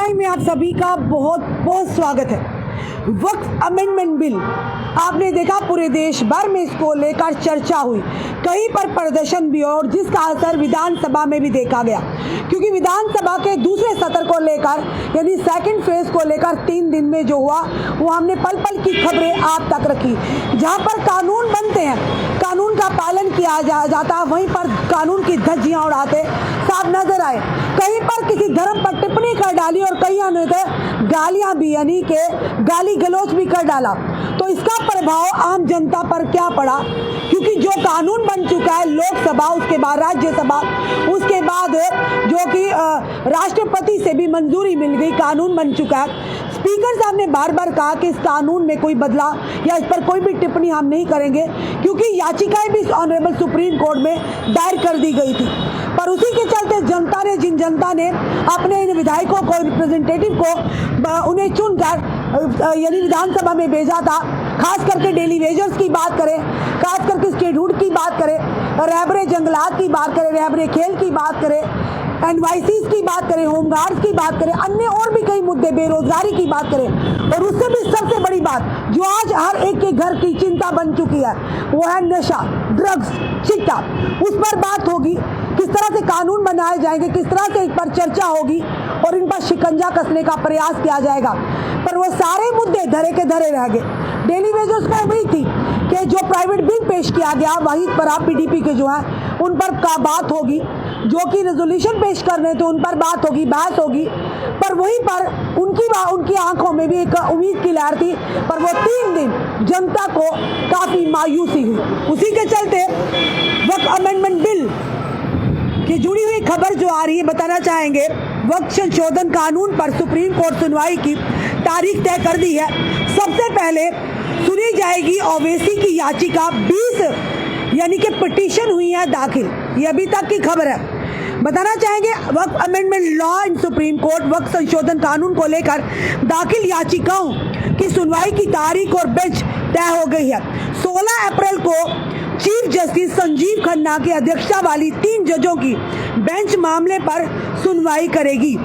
Time में आप सभी का बहुत बहुत स्वागत है। वक्फ अमेंडमेंट बिल आपने देखा, पूरे देश भर में इसको लेकर चर्चा हुई, कहीं पर प्रदर्शन भी और जिसका असर विधानसभा में भी देखा गया, क्योंकि विधानसभा के दूसरे सत्र को लेकर यानी सेकंड फेज को लेकर 3 दिन में जो हुआ वो हमने पल पल की खबरें आप तक रखी। जहां पर कानून बनते हैं, कानून का पालन किया जाता, वहीं पर कानून की धज्जियां उड़ाते साफ नजर आए। कहीं पर किसी धर्म पर टिप्पणी कर डाली और कहीं ने गालियां भी यानी के गाली गलौज भी कर डाला। तो इसका प्रभाव आम जनता पर क्या पड़ा, क्योंकि जो कानून बन चुका है लोकसभा, उसके बाद राज्यसभा, उसके बाद जो कि राष्ट्रपति से भी मंजूरी मिल गई, कानून बन चुका है। स्पीकर साहब ने बार बार कहा कि इस कानून में कोई बदलाव या इस पर कोई भी टिप्पणी हम नहीं करेंगे, क्योंकि याचिकाएं भी ऑनरेबल सुप्रीम कोर्ट में दायर कर दी गई थी। पर उसी के चलते जनता ने, जिन जनता ने अपने इन विधायकों को, रिप्रेजेंटेटिव को उन्हें चुनकर यानी विधानसभा में भेजा था, खास करके डेली वेजर्स की बात करें, खास करके स्टेटहुड की बात करें, रहबरे जंगलात की बात करें, रहबरे खेल की बात करें, एनवाईसीज की बात करें, होमगार्ड्स की बात करें, अन्य और भी कई मुद्दे, बेरोजगारी की बात करें, और उससे भी सबसे बड़ी बात जो आज हर एक के घर की चिंता बन चुकी है वो है नशा, ड्रग्स, चिट्टा। उस पर बात होगी, किस तरह से कानून बनाए जाएंगे, किस तरह से इस पर चर्चा होगी और इन पर शिकंजा कसने का प्रयास किया जाएगा। पर वो सारे मुद्दे धरे के धरे रह गए। डेली वेजर्स को उम्मीद थी कि जो प्राइवेट बिल पेश किया गया वहीं पर आप पीडीपी के जो है उन पर का बात होगी, जो कि रेजोल्यूशन पेश करने थे उन पर बात होगी, बहस होगी, पर वहीं पर उनकी आंखों में भी एक उम्मीद की लहर थी। पर वो 3 दिन जनता को काफी मायूसी हुई। उसी के चलते वक्फ अमेंडमेंट बिल की जुड़ी हुई खबर जो आ रही है, बताना चाहेंगे वक्फ संशोधन कानून पर सुप्रीम कोर्ट सुनवाई की तारीख तय कर दी है। सबसे पहले सुनी जाएगी ओवैसी की याचिका, 20 यानी कि पिटीशन हुई है दाखिल, ये अभी तक की खबर है। बताना चाहेंगे Waqf amendment law in Supreme Court, वक्फ संशोधन कानून को लेकर दाखिल याचिकाओं की सुनवाई की तारीख और बेंच तय हो गई है। 16 अप्रैल को चीफ जस्टिस संजीव खन्ना की अध्यक्षता वाली 3 जजों की बेंच मामले पर सुनवाई करेगी।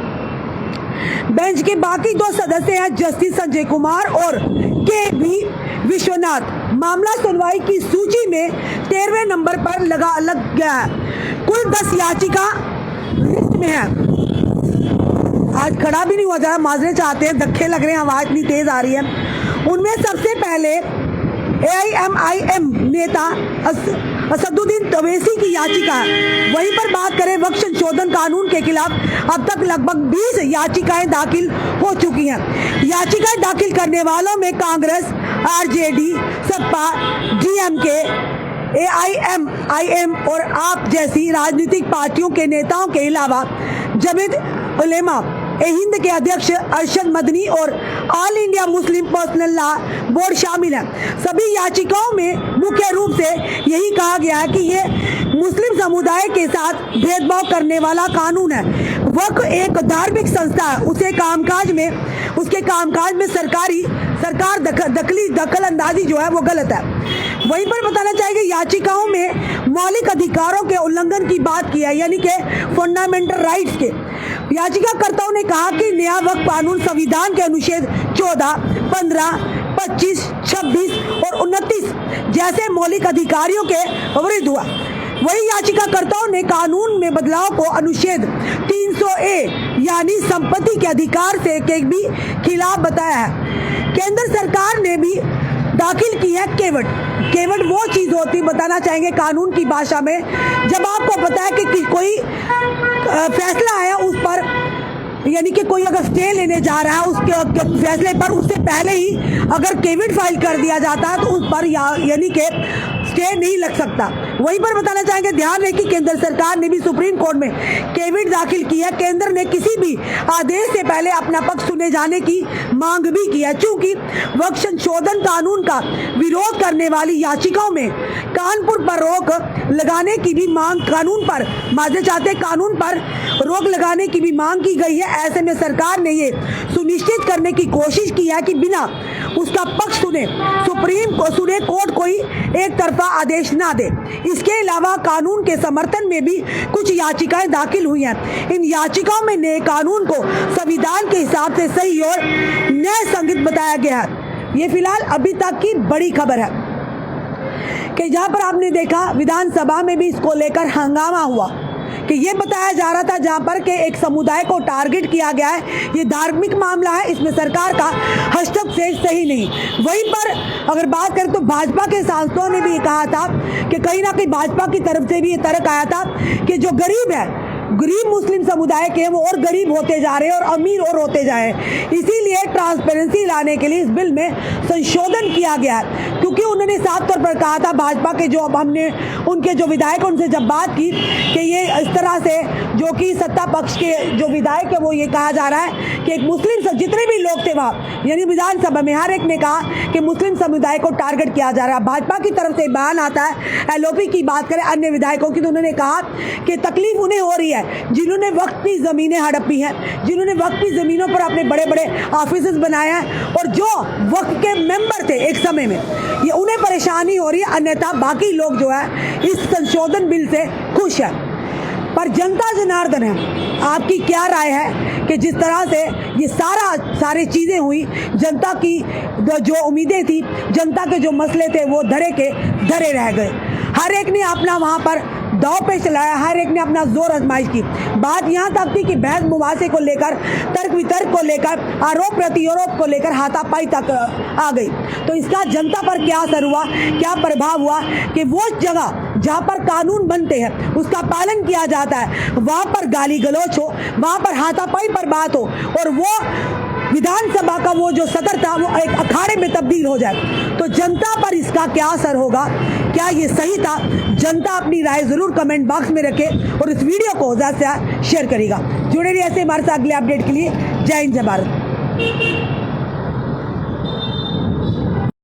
बेंच के बाकी 2 सदस्य हैं जस्टिस संजय कुमार और के विश्वनाथ। मामला सुनवाई की सूची में 13वें नंबर पर लग गया है। कुल 10 याचिका लिस्ट में है। आज खड़ा भी नहीं हुआ जा रहा, माजरे चाहते हैं, धक्के लग रहे हैं, आवाज इतनी तेज आ रही है। उनमें सबसे पहले AIMIM नेता असदुद्दीन ओवैसी की याचिका है। वहीं पर बात करें वक्फ संशोधन कानून के खिलाफ अब तक लगभग 20 याचिकाएं दाखिल हो चुकी हैं। याचिकाएं दाखिल करने वालों में Congress, RJD, Sapa, DMK, AIMIM और आप जैसी राजनीतिक पार्टियों के नेताओं के अलावा जमीयत उलेमा हिंद के अध्यक्ष अरशद मदनी और all India Muslim personal law board शामिल है। सभी याचिकाओं में मुख्य रूप से यही कहा गया है कि ये मुस्लिम समुदाय के साथ भेदभाव करने वाला कानून है। वक्फ एक धार्मिक संस्था है, उसके कामकाज में सरकार दखल अंदाजी जो है वो गलत है। वहीं पर बताना चाहेंगे याचिकाओं में मौलिक अधिकारों के उल्लंघन की बात की है, यानी कि फंडामेंटल राइट्स के। याचिकाकर्ताओं ने कहा कि नया वक्फ कानून संविधान के अनुच्छेद 14, 15, 25, 26 और 29 जैसे मौलिक अधिकारियों के विरुद्ध हुआ। वही याचिकाकर्ताओं ने कानून में बदलाव को अनुच्छेद 300A यानी संपत्ति के अधिकार से के भी खिलाफ बताया है। केंद्र सरकार ने भी दाखिल की है केवट वो चीज होती, बताना चाहेंगे कानून की भाषा में, जब आपको पता है कि कोई फैसला आया उस पर, यानी कि कोई अगर स्टे लेने जा रहा है उसके फैसले पर, उससे पहले ही अगर केविट फाइल कर दिया जाता है तो उस पर यानी कि स्टे नहीं लग सकता। वहीं पर बताना चाहेंगे ध्यान है कि केंद्र सरकार ने भी सुप्रीम कोर्ट में केविट दाखिल की है। केंद्र ने किसी भी आदेश से पहले अपना पक्ष सुने जाने की मांग भी की है। चूंकि वक्फ संशोधन कानून का विरोध करने वाली याचिकाओं में कानून पर रोक लगाने की भी मांग कानून पर रोक लगाने की भी मांग की गई है। ऐसे में सरकार ने ये सुनिश्चित करने की कोशिश की है कि बिना उसका पक्ष सुने कोर्ट कोई एक तरफा आदेश ना दे। इसके अलावा कानून के समर्थन में भी कुछ याचिकाएं दाखिल हुई हैं। इन याचिकाओं में नए कानून को संविधान के हिसाब से सही और न्याय संगत बताया गया है। ये फिलहाल अभी तक की बड़ी खबर है कि जहां पर आपने देखा विधानसभा में भी इसको लेकर हंगामा हुआ कि ये बताया जा रहा था जहां पर के एक समुदाय को टारगेट किया गया है, ये धार्मिक मामला है, इसमें सरकार का हस्तक्षेप सही नहीं। वहीं पर अगर बात करें तो भाजपा के सांसदों ने भी कहा था कि कहीं ना कहीं भाजपा की तरफ से भी ये तर्क आया था कि जो गरीब है, गरीब मुस्लिम समुदाय के वो और गरीब होते जा रहे हैं और अमीर और होते जा रहे हैं। इसीलिए ट्रांसपेरेंसी लाने के लिए इस बिल में संशोधन किया गया है, क्योंकि उन्होंने साफ तौर पर कहा था भाजपा के जो अब हमने उनके जो विधायक उनसे जब बात की कि ये इस तरह से जो कि सत्ता पक्ष के जो विधायक है वो ये कहा जा रहा है कि एक मुस्लिम जितने भी लोग थे वहाँ यानी विधानसभा में हर एक ने कहा कि मुस्लिम समुदाय को टारगेट किया जा रहा है। भाजपा की तरफ से बयान आता है। एलओपी की बात करें अन्य विधायकों की तो उन्होंने कहा कि तकलीफ उन्हें हो रही है जिन्होंने वक्त की ज़मीनें हड़पी हैं, जिन्होंने वक्त की ज़मीनों पर अपने बड़े बड़े ऑफिसेज बनाए हैं और जो वक्त के मेंबर थे एक समय में, ये उन्हें परेशानी हो रही है। अन्यथा बाकी लोग जो है इस संशोधन बिल से खुश है। पर जनता जनार्दन है, आपकी क्या राय है कि जिस तरह से ये सारी चीज़ें हुई, जनता की जो उम्मीदें थी, जनता के जो मसले थे वो धरे के धरे रह गए। हर एक ने अपना वहाँ पर दाव पे चलाया, हर एक ने अपना जोर आजमाइश की। बात यहाँ तक थी कि बहस मुबासे को लेकर, तर्क वितर्क को लेकर, आरोप प्रत्यारोप को लेकर हाथापाई तक आ गई। तो इसका जनता पर क्या असर हुआ, क्या प्रभाव हुआ कि वो जगह जहाँ पर कानून बनते हैं उसका पालन किया जाता है, वहाँ पर गाली गलौच हो, वहाँ पर हाथापाई पर बात हो और वो विधानसभा का वो जो सदर था वो एक अखाड़े में तब्दील हो जाए। तो जनता पर इसका क्या असर होगा, क्या ये सही था? जनता अपनी राय जरूर कमेंट बॉक्स में रखे और इस वीडियो को ज़्यादा से ज़्यादा शेयर करेगा। जुड़े रहिए ऐसे हमारे साथ अगले अपडेट के लिए। जय हिंद, जय भारत।